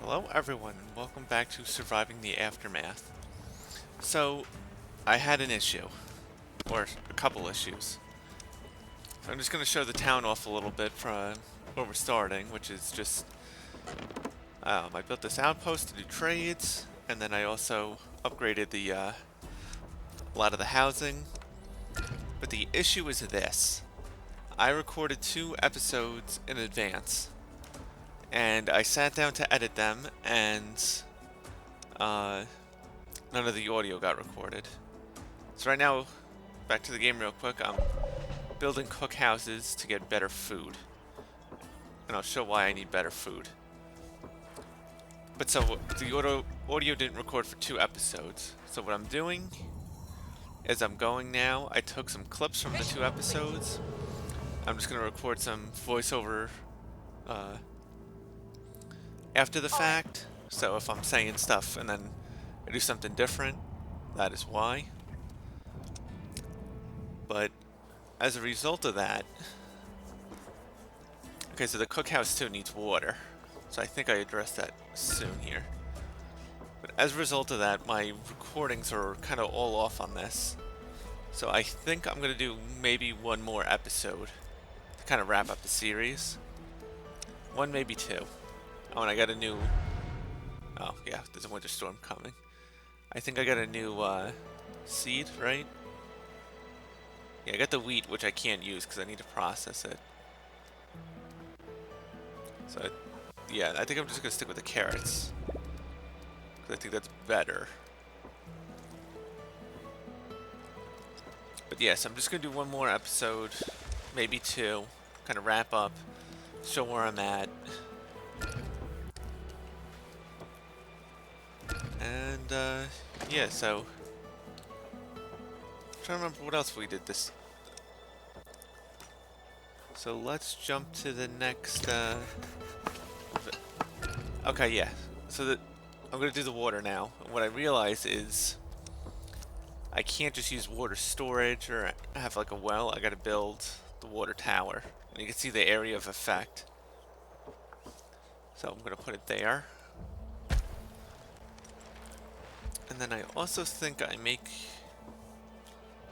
Hello everyone and welcome back to Surviving the Aftermath. So, I had an issue, or a couple issues. So I'm just going to show the town off a little bit from where we're starting, which is just, I built this outpost to do trades, and then I also upgraded a lot of the housing. But the issue is this. I recorded 2 episodes in advance, and I sat down to edit them, and uh, none of the audio got recorded. So right now, back to the game real quick, I'm building cookhouses to get better food. And I'll show why I need better food. But so, the audio didn't record for 2 episodes. So what I'm doing is I took some clips from the 2 episodes. I'm just going to record some voiceover after the fact. So if I'm saying stuff and then I do something different, that is why. But as a result of that, okay, so the cookhouse too needs water. So I think I addressed that soon here. But as a result of that, my recordings are kind of all off on this. So I think I'm going to do maybe one more episode to kind of wrap up the series. 1, maybe 2. Oh, and I got a new... Oh, yeah, there's a winter storm coming. I think I got a new seed, right? Yeah, I got the wheat, which I can't use because I need to process it. So, yeah, I think I'm just going to stick with the carrots. Because I think that's better. But yes, I'm just going to do one more episode, maybe 2, kind of wrap up, show where I'm at. And, yeah, so... I'm trying to remember what else we did this. So let's jump to the next, Okay, yeah. So I'm going to do the water now. And what I realize is I can't just use water storage or have like a well. I got to build the water tower. And you can see the area of effect. So I'm going to put it there. And then I also think I make...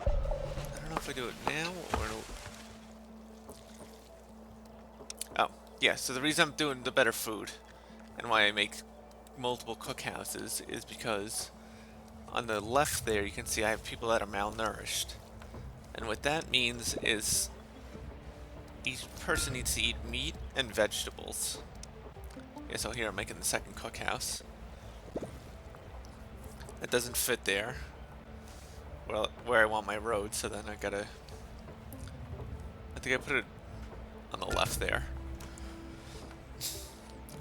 I don't know if I do it now or... Oh, yeah, so the reason I'm doing the better food and why I make multiple cookhouses is because on the left there you can see I have people that are malnourished. And what that means is each person needs to eat meat and vegetables. Yeah, so here I'm making the second cookhouse. It doesn't fit there. Well, where I want my road, so then I gotta... I think I put it on the left there.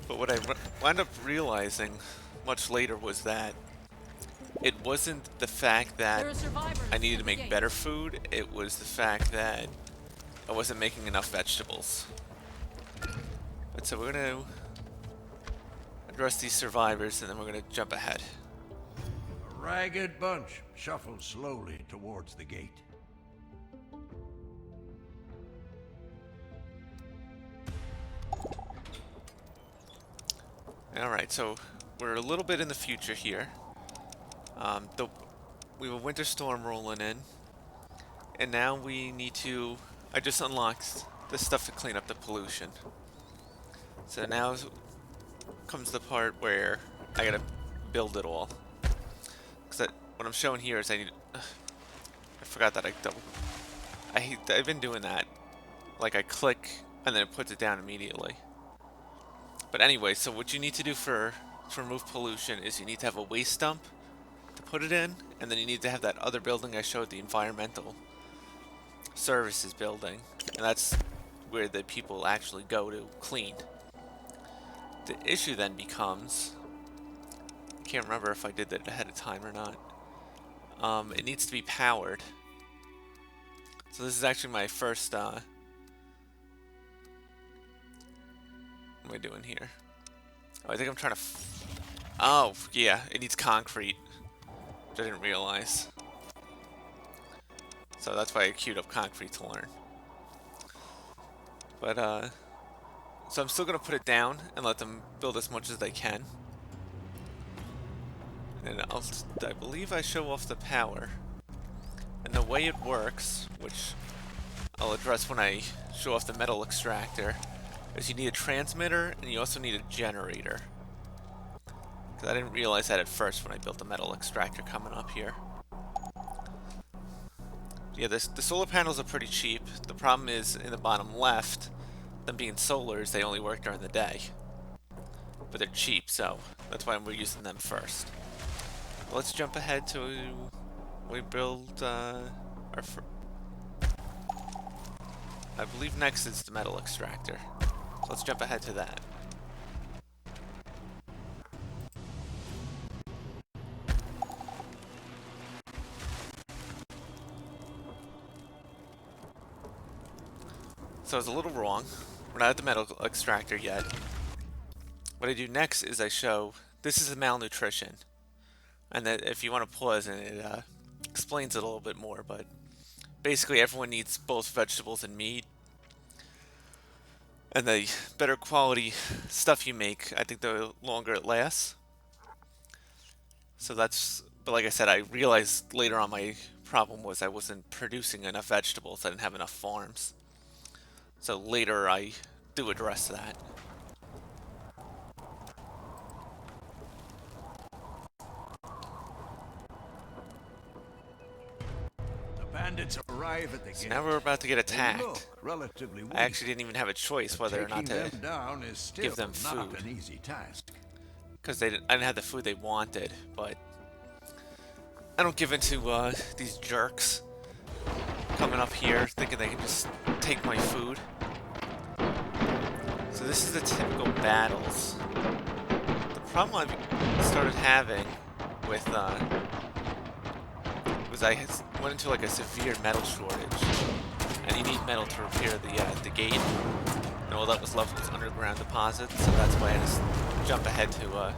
But what I wound up realizing much later was that it wasn't the fact that I needed to make better food, it was the fact that I wasn't making enough vegetables. But so we're gonna address these survivors and then we're gonna jump ahead. A ragged bunch shuffles slowly towards the gate. Alright, so we're a little bit in the future here. We have a winter storm rolling in. And now we need to... I just unlocked this stuff to clean up the pollution. So now comes the part where I gotta build it all. Because what I'm showing here is I need... I forgot that I double... I've been doing that. Like I click and then it puts it down immediately. But anyway, so what you need to do to remove pollution is you need to have a waste dump to put it in, and then you need to have that other building I showed, the environmental services building, and that's where the people actually go to clean. The issue then becomes, I can't remember if I did that ahead of time or not. It needs to be powered. So this is actually my first, what am I doing here? Oh, I think I'm trying to... Oh, yeah, it needs concrete, which I didn't realize. So that's why I queued up concrete to learn. But, So I'm still going to put it down and let them build as much as they can. And I believe I show off the power. And the way it works, which I'll address when I show off the metal extractor, is you need a transmitter and you also need a generator. Because I didn't realize that at first when I built the metal extractor coming up here. Yeah, the solar panels are pretty cheap. The problem is in the bottom left, them being solars, they only work during the day. But they're cheap, so that's why we're using them first. Let's jump ahead to we build I believe next is the metal extractor. So let's jump ahead to that. So I was a little wrong. We're not at the metal extractor yet. What I do next is I show this is the malnutrition. And that if you want to pause and it explains it a little bit more, but basically everyone needs both vegetables and meat. And the better quality stuff you make, I think the longer it lasts. So that's, but like I said, I realized later on my problem was I wasn't producing enough vegetables. I didn't have enough farms. So later I do address that. Bandits arrive at the So gate. now we're about to get They attacked. look relatively weak. I actually didn't even have a choice whether or not Taking to, them down is still give them not food. an easy task. because I didn't have the food they wanted. But I don't give in to these jerks coming up here thinking they can just take my food. So this is the typical battles. The problem I started having with was I went into like a severe metal shortage, and you need metal to repair the gate, and all that was left was underground deposits. So that's why I just jump ahead to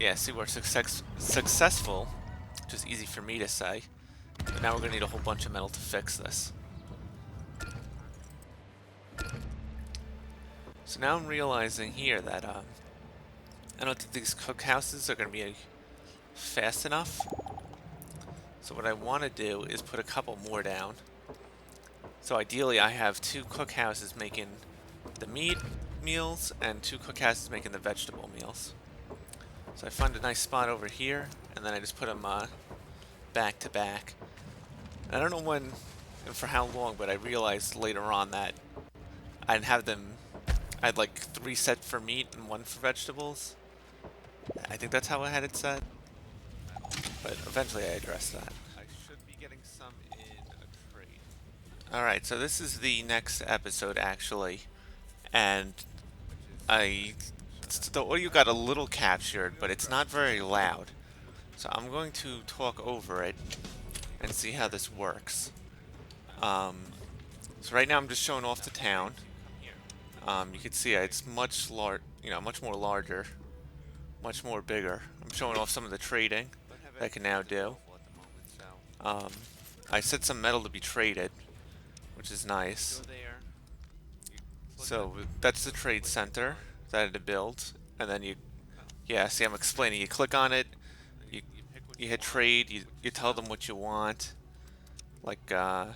yeah, see we're successful, which is easy for me to say. But now we're gonna need a whole bunch of metal to fix this. So now I'm realizing here that I don't think these cookhouses are gonna be fast enough. So what I want to do is put a couple more down. So ideally I have 2 cookhouses making the meat meals and 2 cookhouses making the vegetable meals. So I find a nice spot over here, and then I just put them back to back. I don't know when and for how long, but I realized later on that I'd have them, I'd like 3 set for meat and 1 for vegetables. I think that's how I had it set. But eventually I addressed that. I should be getting some in a trade. Alright, so this is the next episode actually. And the audio got a little captured, but it's not very loud. So I'm going to talk over it and see how this works. So right now I'm just showing off the town. You can see it's much much more larger, much more bigger. I'm showing off some of the trading that I can now do. I set some metal to be traded, which is nice. So that's the trade center that I had to build, and then see, I'm explaining. You click on it, you hit trade, you tell them what you want. Like I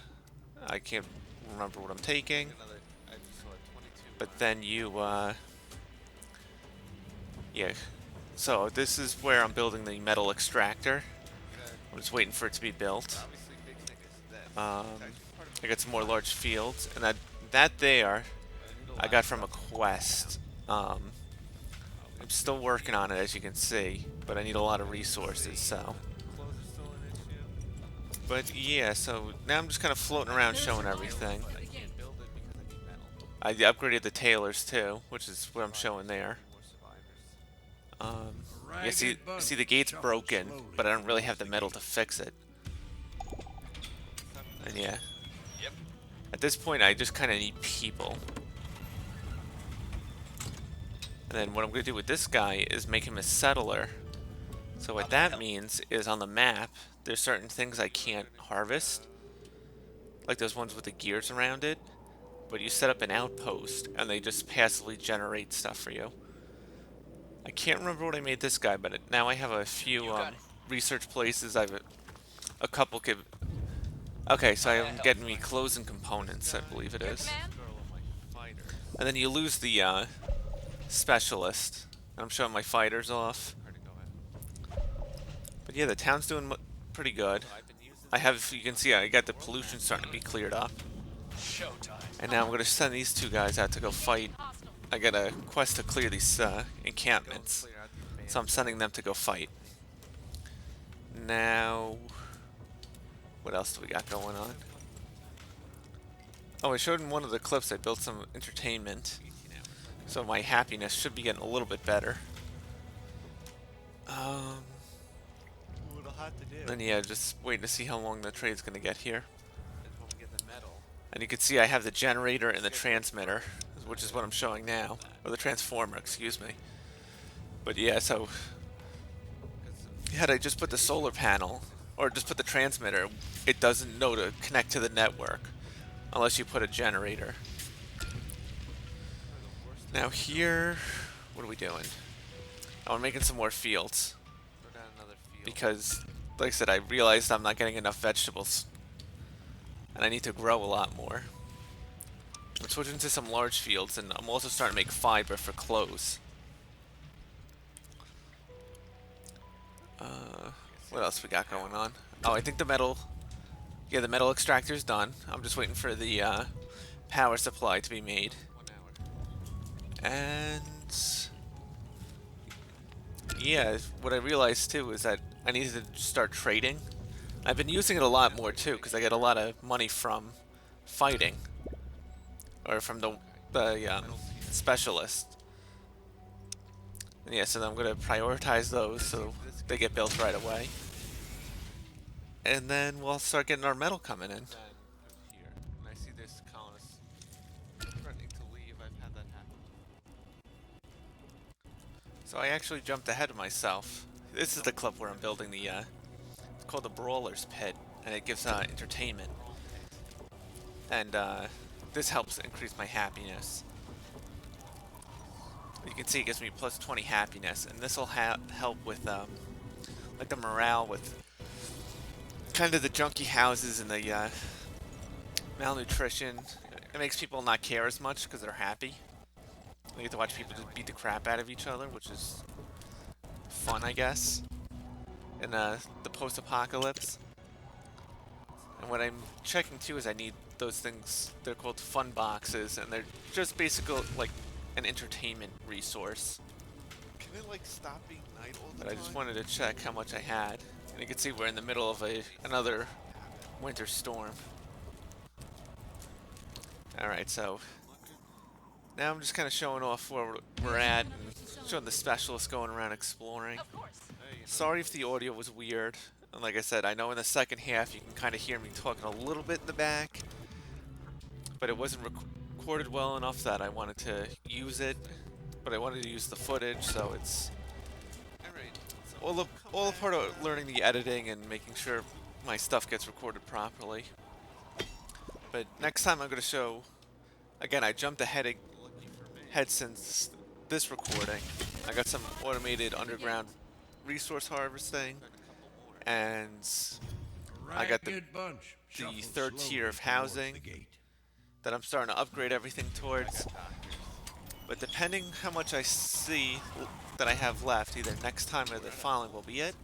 can't remember what I'm taking, but then so this is where I'm building the metal extractor. I'm just waiting for it to be built. I got some more large fields, and that there I got from a quest. I'm still working on it, as you can see, but I need a lot of resources, so. But yeah, so now I'm just kind of floating around showing everything. I upgraded the tailors too, which is what I'm showing there. Yeah, see the gate's broken, but I don't really have the metal to fix it. And yeah, at this point I just kind of need people. And then what I'm going to do with this guy is make him a settler. So what that means is on the map, there's certain things I can't harvest. Like those ones with the gears around it. but you set up an outpost and they just passively generate stuff for you. I can't remember what I made this guy, but now I have a few research places. I have a couple give. Okay, so I'm getting me clothes and components, I believe it is. And then you lose the specialist. I'm showing my fighters off. But yeah, the town's doing pretty good. I have, you can see, I got the pollution starting to be cleared up. And now I'm going to send these two guys out to go fight. I got a quest to clear these encampments. So I'm sending them to go fight. Now, what else do we got going on? Oh, I showed in one of the clips I built some entertainment. So my happiness should be getting a little bit better. And yeah, just waiting to see how long the trade's gonna get here. And you can see I have the generator and the transmitter, which is what I'm showing now. Or the transformer, excuse me. But yeah, so had I just put the solar panel, or just put the transmitter, it doesn't know to connect to the network unless you put a generator. Now here, what are we doing? Oh, we're making some more fields. Because, like I said, I realized I'm not getting enough vegetables. And I need to grow a lot more. I'm switching to some large fields, and I'm also starting to make fiber for clothes. What else we got going on? Oh, I think the metal... Yeah, the metal extractor's done. I'm just waiting for the power supply to be made. And... yeah, what I realized too is that I needed to start trading. I've been using it a lot more too, because I get a lot of money from fighting. Or from the specialist. And yeah, so I'm going to prioritize those so they get built right away. And then we'll start getting our metal coming in. I see this colonist threatening to leave. I've had that happen. So I actually jumped ahead of myself. This is the club where I'm building the, it's called the Brawler's Pit, and it gives entertainment. And this helps increase my happiness. You can see it gives me plus 20 happiness, and this will help with like the morale with kind of the junky houses and the malnutrition. It makes people not care as much because they're happy. They get to watch people just beat the crap out of each other, which is fun, I guess, in the post-apocalypse. And what I'm checking too is I need those things. They're called fun boxes, and they're just basically like an entertainment resource. Can it like stop being night all the But time? I just wanted to check how much I had. And you can see we're in the middle of another winter storm. Alright, so now I'm just kind of showing off where we're at and showing the specialists going around exploring. Sorry if the audio was weird. And like I said, I know in the second half you can kind of hear me talking a little bit in the back. But it wasn't recorded well enough that I wanted to use it. But I wanted to use the footage, so it's all a part of learning the editing and making sure my stuff gets recorded properly. But next time I'm going to show, again, I jumped ahead since this recording. I got some automated underground resource harvesting, and I got the third tier of housing that I'm starting to upgrade everything towards. But depending how much I see that I have left, either next time or the following will be it.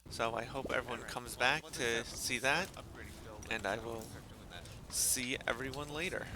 So I hope everyone comes back to see that, and I will see everyone later.